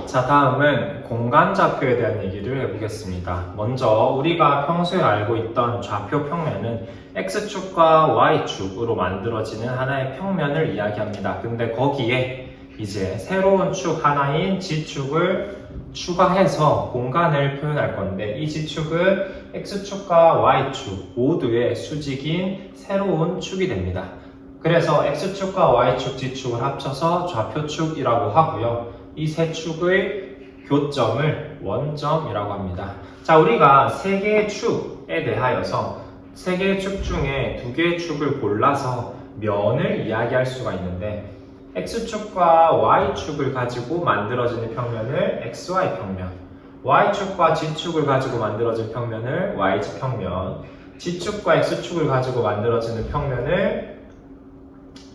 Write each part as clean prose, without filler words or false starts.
자, 다음은 공간 좌표에 대한 얘기를 해보겠습니다. 먼저 우리가 평소에 알고 있던 좌표 평면은 X축과 Y축으로 만들어지는 하나의 평면을 이야기합니다. 근데 거기에 이제 새로운 축 하나인 G축을 추가해서 공간을 표현할 건데, 이 G축은 X축과 Y축 모두의 수직인 새로운 축이 됩니다. 그래서 X축과 Y축, G축을 합쳐서 좌표축이라고 하고요. 이 세 축의 교점을 원점이라고 합니다. 자, 우리가 세 개의 축에 대하여서 세 개의 축 중에 두 개의 축을 골라서 면을 이야기할 수가 있는데, X축과 Y축을 가지고 만들어지는 평면을 XY 평면, Y축과 G축을 가지고 만들어진 평면을 YG 평면, G축과 X축을 가지고 만들어지는 평면을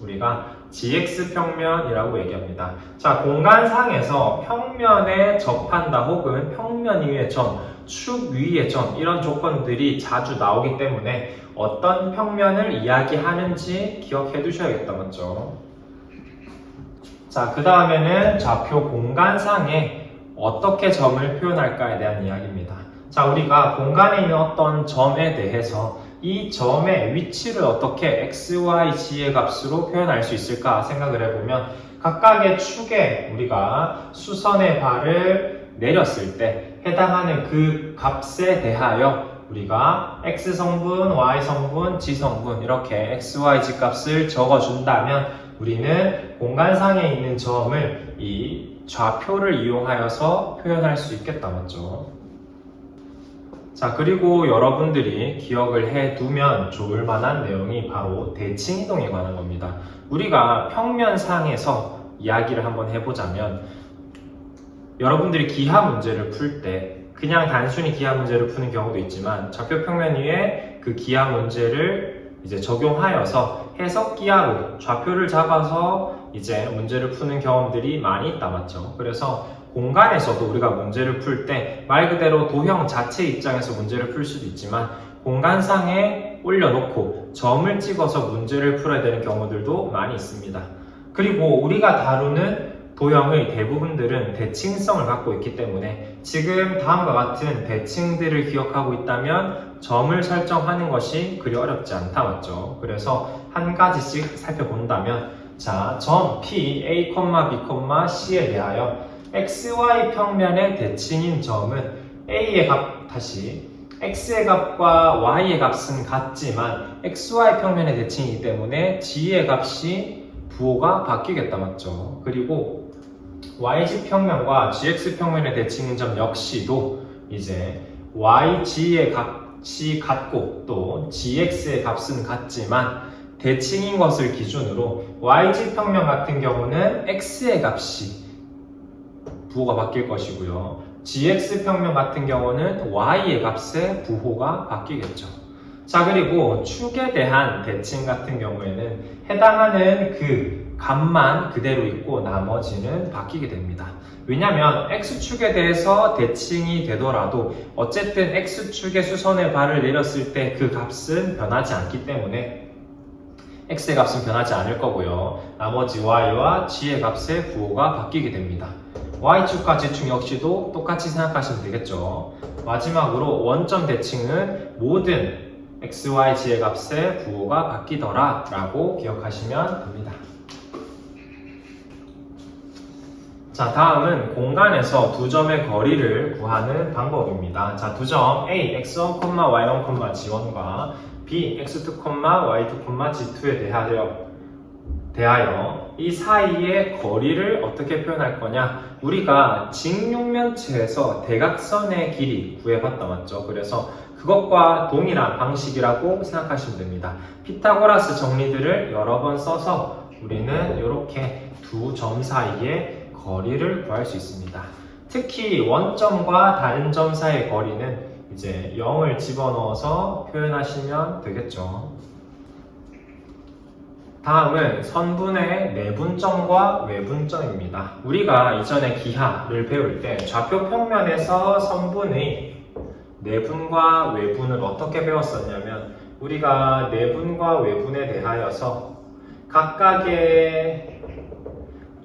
우리가 GX 평면이라고 얘기합니다. 자, 공간상에서 평면에 접한다 혹은 평면 위의 점, 축 위의 점, 이런 조건들이 자주 나오기 때문에 어떤 평면을 이야기하는지 기억해 두셔야겠다, 맞죠? 자, 그 다음에는 좌표 공간상에 어떻게 점을 표현할까에 대한 이야기입니다. 자, 우리가 공간에 있는 어떤 점에 대해서 이 점의 위치를 어떻게 x, y, g의 값으로 표현할 수 있을까 생각을 해보면, 각각의 축에 우리가 수선의 발을 내렸을 때 해당하는 그 값에 대하여 우리가 x 성분, y 성분, g 성분 이렇게 x, y, g 값을 적어준다면 우리는 공간상에 있는 점을 이 좌표를 이용하여서 표현할 수 있겠다, 맞죠? 자, 그리고 여러분들이 기억을 해두면 좋을 만한 내용이 바로 대칭이동에 관한 겁니다. 우리가 평면상에서 이야기를 한번 해보자면, 여러분들이 기하 문제를 풀 때 그냥 단순히 기하 문제를 푸는 경우도 있지만, 좌표 평면 위에 그 기하 문제를 이제 적용하여서 해석 기하로 좌표를 잡아서 이제 문제를 푸는 경험들이 많이 있다, 맞죠? 그래서 공간에서도 우리가 문제를 풀 때 말 그대로 도형 자체 입장에서 문제를 풀 수도 있지만, 공간상에 올려놓고 점을 찍어서 문제를 풀어야 되는 경우들도 많이 있습니다. 그리고 우리가 다루는 도형의 대부분들은 대칭성을 갖고 있기 때문에 지금 다음과 같은 대칭들을 기억하고 있다면 점을 설정하는 것이 그리 어렵지 않다, 맞죠? 그래서 한 가지씩 살펴본다면, 자, 점 P, A, B, C에 대하여 XY 평면의 대칭인 점은 A의 값, X의 값과 Y의 값은 같지만 XY 평면의 대칭이기 때문에 G의 값이 부호가 바뀌겠다, 맞죠? 그리고 YG 평면과 GX 평면의 대칭인 점 역시도 이제 YG의 값이 같고 또 GX의 값은 같지만 대칭인 것을 기준으로 YG 평면 같은 경우는 X의 값이 부호가 바뀔 것이고요. GX 평면 같은 경우는 Y의 값의 부호가 바뀌겠죠. 자, 그리고 축에 대한 대칭 같은 경우에는 해당하는 그 값만 그대로 있고 나머지는 바뀌게 됩니다. 왜냐하면 X축에 대해서 대칭이 되더라도 어쨌든 X축의 수선의 발을 내렸을 때 그 값은 변하지 않기 때문에 X의 값은 변하지 않을 거고요. 나머지 Y와 G의 값의 부호가 바뀌게 됩니다. Y축과 G축 역시도 똑같이 생각하시면 되겠죠. 마지막으로 원점 대칭은 모든 X, Y, G의 값의 부호가 바뀌더라 라고 기억하시면 됩니다. 자, 다음은 공간에서 두 점의 거리를 구하는 방법입니다. 자, 두 점 A, X1, Y1, G1과 B, X2, Y2, G2에 대하여 이 사이의 거리를 어떻게 표현할 거냐? 우리가 직육면체에서 대각선의 길이 구해봤다, 맞죠? 그래서 그것과 동일한 방식이라고 생각하시면 됩니다. 피타고라스 정리들을 여러 번 써서 우리는 이렇게 두 점 사이의 거리를 구할 수 있습니다. 특히 원점과 다른 점 사이의 거리는 이제 0을 집어넣어서 표현하시면 되겠죠. 다음은 선분의 내분점과 외분점입니다. 우리가 이전에 기하를 배울 때 좌표 평면에서 선분의 내분과 외분을 어떻게 배웠었냐면, 우리가 내분과 외분에 대하여서 각각의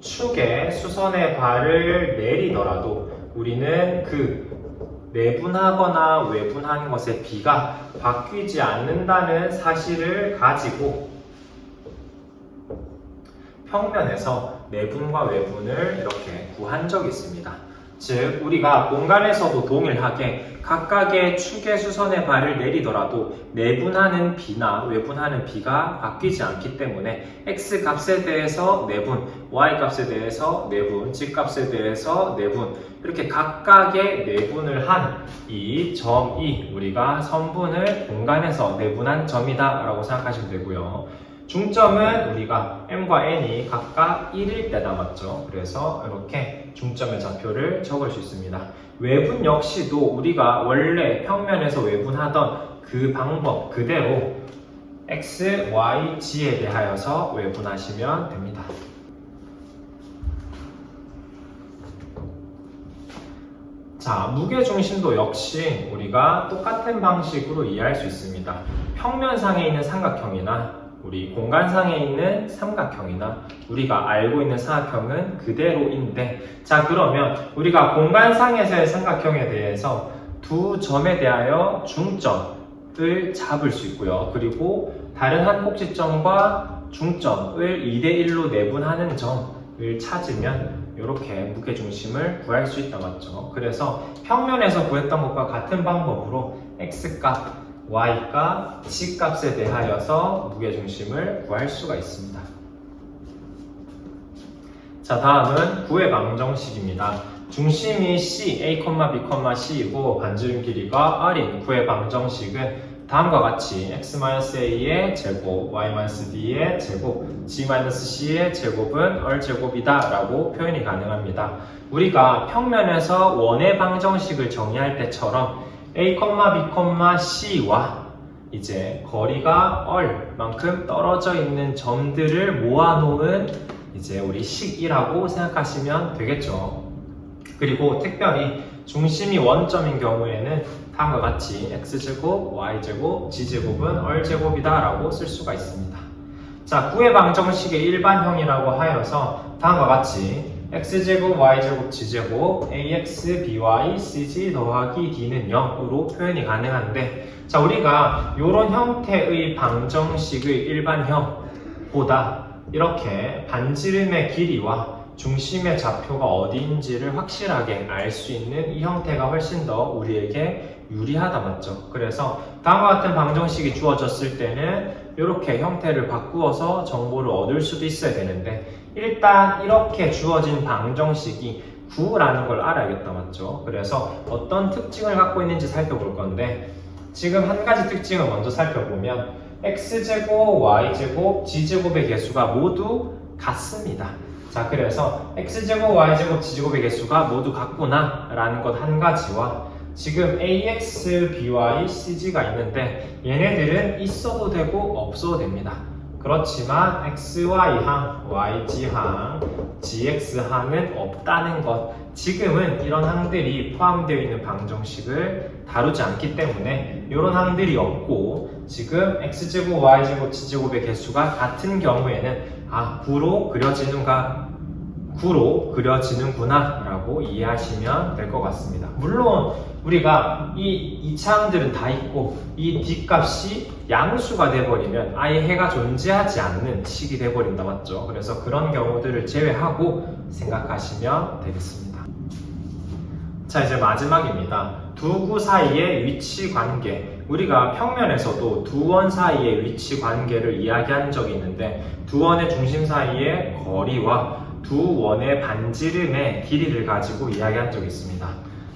축에 수선의 발을 내리더라도 우리는 그 내분하거나 외분한 것의 비가 바뀌지 않는다는 사실을 가지고 평면에서 내분과 외분을 이렇게 구한 적이 있습니다. 즉 우리가 공간에서도 동일하게 각각의 축의 수선의 발을 내리더라도 내분하는 비나 외분하는 비가 바뀌지 않기 때문에 x 값에 대해서 내분, y 값에 대해서 내분, z 값에 대해서 내분, 이렇게 각각의 내분을 한 이 점이 우리가 선분을 공간에서 내분한 점이다 라고 생각하시면 되고요. 중점은 우리가 m과 n이 각각 1일 때다 맞죠? 그래서 이렇게 중점의 좌표를 적을 수 있습니다. 외분 역시도 우리가 원래 평면에서 외분하던 그 방법 그대로 x, y, g에 대하여서 외분하시면 됩니다. 자, 무게중심도 역시 우리가 똑같은 방식으로 이해할 수 있습니다. 평면상에 있는 삼각형이나 우리 공간상에 있는 삼각형이나 우리가 알고 있는 삼각형은 그대로인데, 자 그러면 우리가 공간상에서의 삼각형에 대해서 두 점에 대하여 중점을 잡을 수 있고요. 그리고 다른 한 꼭지점과 중점을 2대1로 내분하는 점을 찾으면 이렇게 무게중심을 구할 수 있다 맞죠? 그래서 평면에서 구했던 것과 같은 방법으로 x값, y값, z값에 대하여서 무게중심을 구할 수가 있습니다. 자, 다음은 구의 방정식입니다. 중심이 C, A, B, C이고 반지름 길이가 R인 구의 방정식은 다음과 같이 x-a의 제곱, y-b의 제곱, g-c의 제곱은 얼제곱이다 라고 표현이 가능합니다. 우리가 평면에서 원의 방정식을 정의할 때처럼 a, b, c와 이제 거리가 얼만큼 떨어져 있는 점들을 모아놓은 이제 우리 식이라고 생각하시면 되겠죠. 그리고 특별히 중심이 원점인 경우에는 다음과 같이 x제곱, y제곱, g제곱은 얼제곱이다 라고 쓸 수가 있습니다. 자, 구의 방정식의 일반형이라고 하여서 다음과 같이 x제곱, y제곱, g제곱, ax, by, cg 더하기 d는 0으로 표현이 가능한데, 자 우리가 이런 형태의 방정식의 일반형보다 이렇게 반지름의 길이와 중심의 좌표가 어디인지를 확실하게 알 수 있는 이 형태가 훨씬 더 우리에게 유리하다 맞죠? 그래서 다음과 같은 방정식이 주어졌을 때는 이렇게 형태를 바꾸어서 정보를 얻을 수도 있어야 되는데, 일단 이렇게 주어진 방정식이 9라는 걸 알아야겠다 맞죠? 그래서 어떤 특징을 갖고 있는지 살펴볼 건데, 지금 한 가지 특징을 먼저 살펴보면 x제곱, y제곱, g제곱의 개수가 모두 같습니다. 자, 그래서 x제곱, y제곱, g제곱의 개수가 모두 같구나 라는 것 한 가지와, 지금 ax, by, cg가 있는데 얘네들은 있어도 되고 없어도 됩니다. 그렇지만 xy항, yg항, gx항은 없다는 것, 지금은 이런 항들이 포함되어 있는 방정식을 다루지 않기 때문에 이런 항들이 없고, 지금 x제곱, y제곱, g제곱의 개수가 같은 경우에는 9로 그려지는구나 라고 이해하시면 될 것 같습니다. 물론 우리가 이 차항들은 다 있고 이 뒷값이 양수가 돼버리면 아예 해가 존재하지 않는 식이 돼버린다 맞죠? 그래서 그런 경우들을 제외하고 생각하시면 되겠습니다. 자, 이제 마지막입니다. 두 구 사이의 위치 관계. 우리가 평면에서도 두 원 사이의 위치 관계를 이야기한 적이 있는데, 두 원의 중심 사이의 거리와 두 원의 반지름의 길이를 가지고 이야기한 적이 있습니다.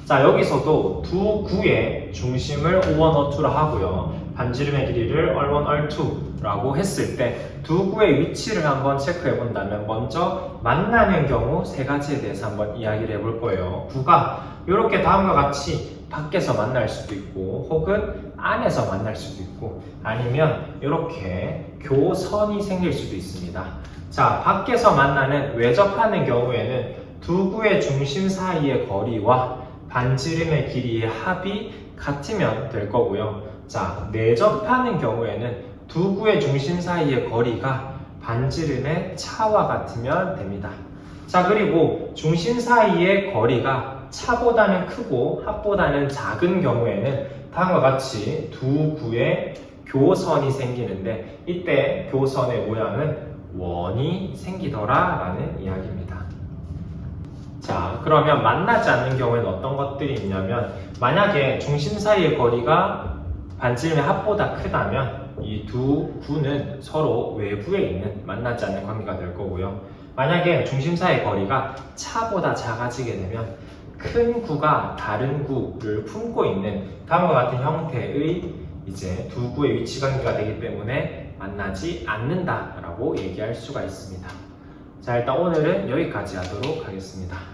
자, 여기서도 두 구의 중심을 O1, O2라 하고요, 반지름의 길이를 R1, R2라고 했을 때 두 구의 위치를 한번 체크해 본다면, 먼저 만나는 경우 세 가지에 대해서 한번 이야기를 해볼 거예요. 구가 이렇게 다음과 같이 밖에서 만날 수도 있고, 혹은 안에서 만날 수도 있고, 아니면 이렇게 교선이 생길 수도 있습니다. 자, 밖에서 만나는 외접하는 경우에는 두 구의 중심 사이의 거리와 반지름의 길이의 합이 같으면 될 거고요. 자, 내접하는 경우에는 두 구의 중심 사이의 거리가 반지름의 차와 같으면 됩니다. 자, 그리고 중심 사이의 거리가 차보다는 크고 합보다는 작은 경우에는 다음과 같이 두 구의 교선이 생기는데 이때 교선의 모양은 원이 생기더라 라는 이야기입니다. 자, 그러면 만나지 않는 경우에는 어떤 것들이 있냐면 만약에 중심 사이의 거리가 반지름의 합보다 크다면 이 두 구는 서로 외부에 있는 만나지 않는 관계가 될 거고요. 만약에 중심 사이의 거리가 차보다 작아지게 되면 큰 구가 다른 구를 품고 있는 다음과 같은 형태의 이제 두 구의 위치 관계가 되기 때문에 만나지 않는다라고 얘기할 수가 있습니다. 자, 일단 오늘은 여기까지 하도록 하겠습니다.